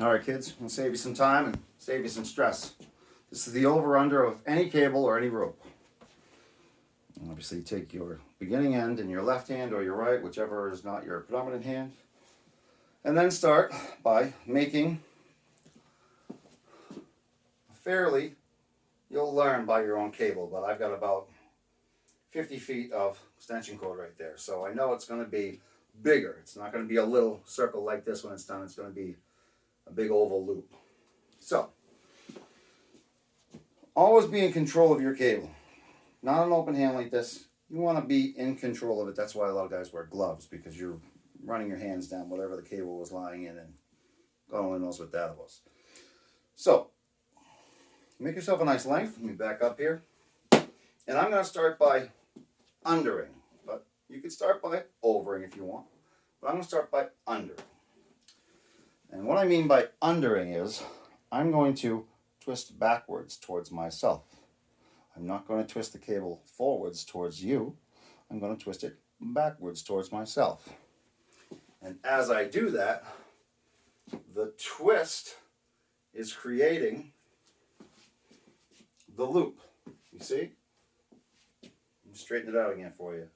All right, kids, we'll save you some time and save you some stress. This is the over-under of any cable or any rope. And obviously, you take your beginning end in your left hand or your right, whichever is not your predominant hand. And then start by making you'll learn by your own cable, but I've got about 50 feet of extension cord right there. So I know it's going to be bigger. It's not going to be a little circle like this when it's done. It's going to be a big oval loop. So, always be in control of your cable. Not an open hand like this. You want to be in control of it. That's why a lot of guys wear gloves, because you're running your hands down whatever the cable was lying in, and God only knows what that was. So, make yourself a nice length. Let me back up here. And I'm going to start by undering. But you could start by overing if you want. But I'm going to start by undering. And what I mean by undering is I'm going to twist backwards towards myself. I'm not going to twist the cable forwards towards you. I'm going to twist it backwards towards myself. And as I do that, the twist is creating the loop. You see? Let me straighten it out again for you.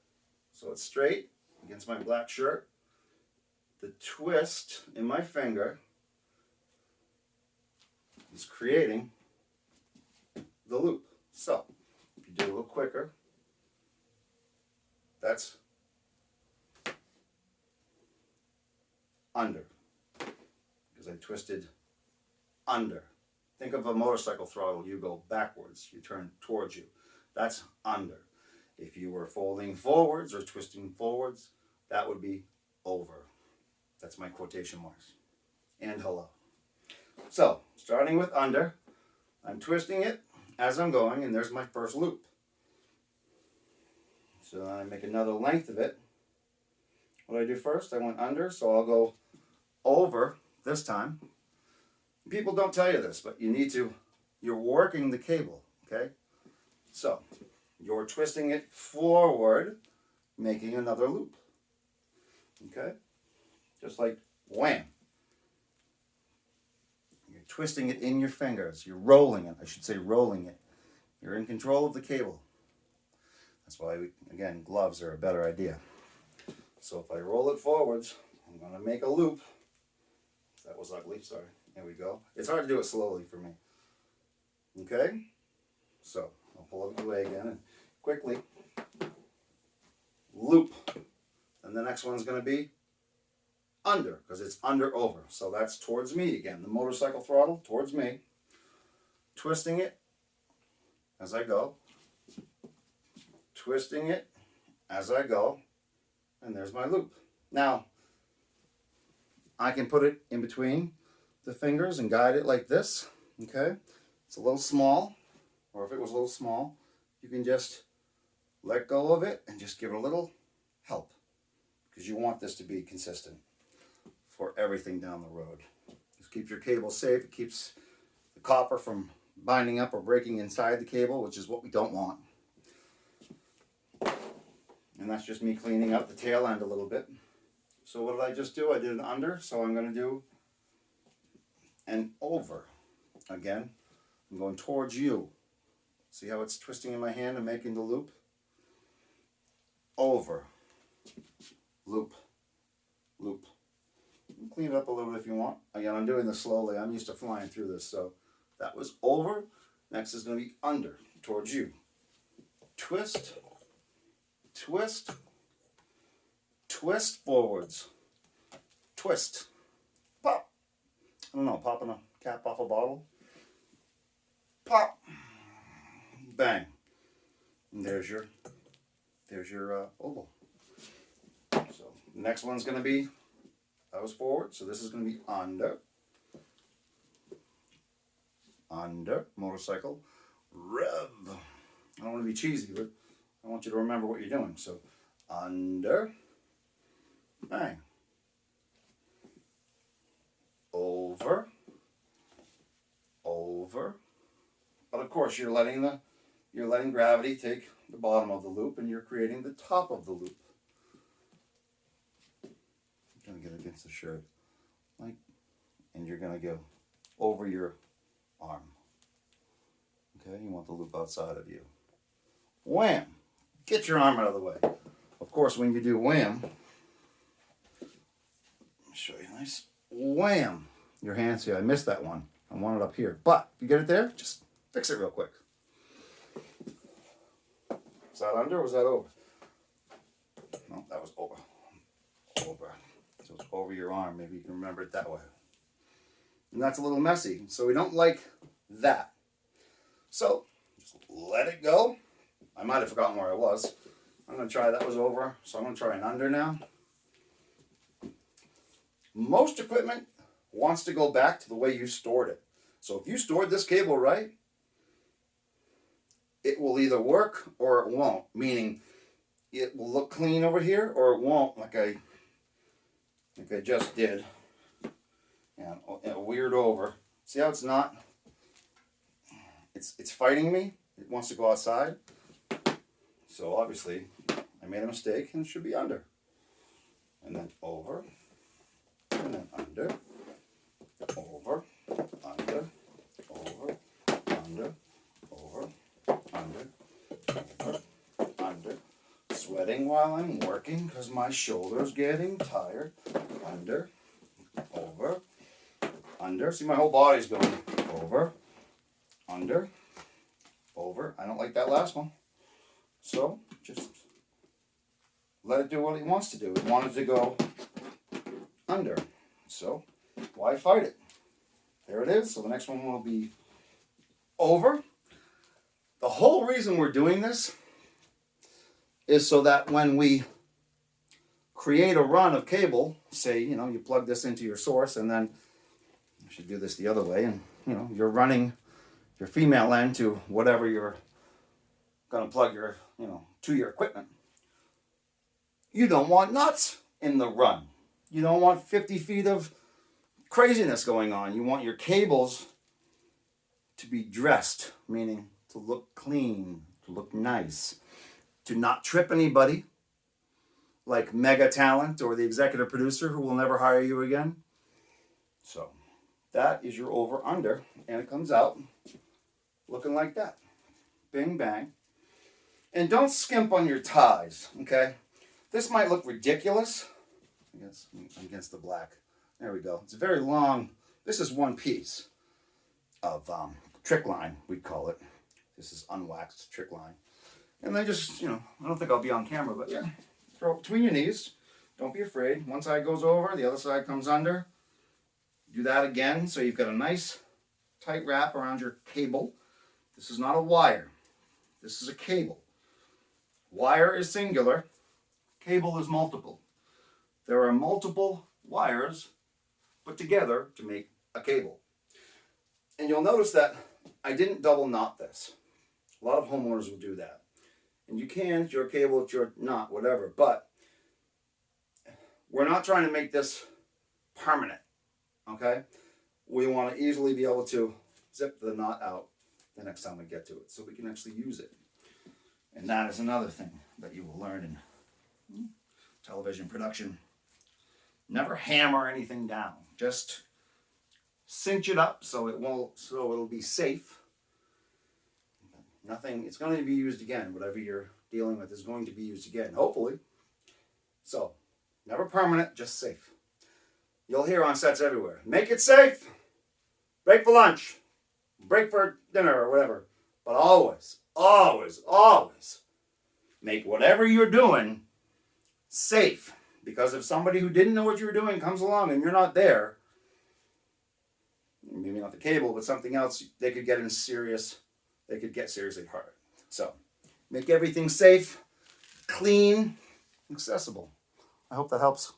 So it's straight against my black shirt. The twist in my finger is creating the loop. So, if you do it a little quicker, that's under, because I twisted under. Think of a motorcycle throttle. You go backwards, you turn towards you. That's under. If you were folding forwards or twisting forwards, that would be over. That's my quotation marks. And hello. So, starting with under, I'm twisting it as I'm going, and there's my first loop. So I make another length of it. What do I do first? I went under, so I'll go over this time. People don't tell you this, but you're working the cable, okay? So, you're twisting it forward, making another loop. Okay? Just like wham. You're twisting it in your fingers. You're rolling it. I should say rolling it. You're in control of the cable. That's why, again, gloves are a better idea. So if I roll it forwards, I'm going to make a loop. That was ugly, sorry. There we go. It's hard to do it slowly for me. Okay? So I'll pull it away again and quickly loop. And the next one's going to be under, because it's under over. So that's towards me again. The motorcycle throttle towards me. Twisting it as I go. Twisting it as I go. And there's my loop. Now, I can put it in between the fingers and guide it like this. Okay? It's a little small. Or if it was a little small, you can just let go of it and just give it a little help. Because you want this to be consistent for everything down the road. Just keep your cable safe. It keeps the copper from binding up or breaking inside the cable, which is what we don't want. And that's just me cleaning up the tail end a little bit. So what did I just do? I did an under, so I'm going to do an over. Again, I'm going towards you. See how it's twisting in my hand and making the loop? Over. Loop. Loop. Clean it up a little bit if you want. Again, I'm doing this slowly. I'm used to flying through this. So that was over. Next is going to be under, towards you. Twist. Twist. Twist forwards. Twist. Pop. I don't know, popping a cap off a bottle. Pop. Bang. And there's your oval. So the next one's going to be, that was forward, so this is going to be under. Under, motorcycle, rev. I don't want to be cheesy, but I want you to remember what you're doing. So under, bang. Over, over. But of course you're letting gravity take the bottom of the loop and you're creating the top of the loop. I'm going to get against the shirt. Like, and you're going to go over your arm. Okay, you want the loop outside of you. Wham! Get your arm out of the way. Of course, when you do wham, let me show you nice. Wham! Your hands here. I missed that one. I want it up here. But if you get it there, just fix it real quick. Was that under or was that over? No, that was over. Over. So it's over your arm. Maybe you can remember it that way. And that's a little messy. So we don't like that. So just let it go. I might have forgotten where I was. I'm going to try, that was over. So I'm going to try an under now. Most equipment wants to go back to the way you stored it. So if you stored this cable right, it will either work or it won't. Meaning it will look clean over here or it won't, like I just did. And a weird over. See how it's not? It's fighting me. It wants to go outside. So obviously I made a mistake and it should be under. And then over. And then under. Over. Under. Over. Under. Over. Under. Over. Under. Sweating while I'm working because my shoulder's getting tired. Under. Over. Under. See, my whole body's going over. Under. Over. I don't like that last one. So just let it do what it wants to do. It wanted to go under. So why fight it? There it is. So the next one will be over. The whole reason we're doing this is so that when we create a run of cable, say, you plug this into your source and then I should do this the other way, and you're running your female end to whatever you're going to plug your, to your equipment. You don't want nuts in the run. You don't want 50 feet of craziness going on. You want your cables to be dressed, meaning to look clean, to look nice, to not trip anybody like Mega Talent or the executive producer who will never hire you again. So that is your over-under, and it comes out looking like that. Bing, bang. And don't skimp on your ties, okay? This might look ridiculous. I guess against the black. There we go. It's a very long, this is one piece of trick line, we'd call it. This is unwaxed trick line. And then just, I don't think I'll be on camera, but yeah, throw it between your knees. Don't be afraid. One side goes over, the other side comes under. Do that again, so you've got a nice tight wrap around your cable. This is not a wire. This is a cable. Wire is singular. Cable is multiple. There are multiple wires put together to make a cable. And you'll notice that I didn't double knot this. A lot of homeowners will do that. And you can, it's your cable, it's your knot, whatever. But we're not trying to make this permanent. Okay? We want to easily be able to zip the knot out the next time we get to it so we can actually use it. And that is another thing that you will learn in television production. Never hammer anything down. Just cinch it up so it'll be safe. Nothing, it's going to be used again. Whatever you're dealing with is going to be used again, hopefully. So, never permanent, just safe. You'll hear on sets everywhere. Make it safe. Break for lunch. Break for dinner or whatever. But always, always, always make whatever you're doing safe. Because if somebody who didn't know what you were doing comes along and you're not there, maybe not the cable, but something else, they could get seriously hurt. So, make everything safe, clean, accessible. I hope that helps.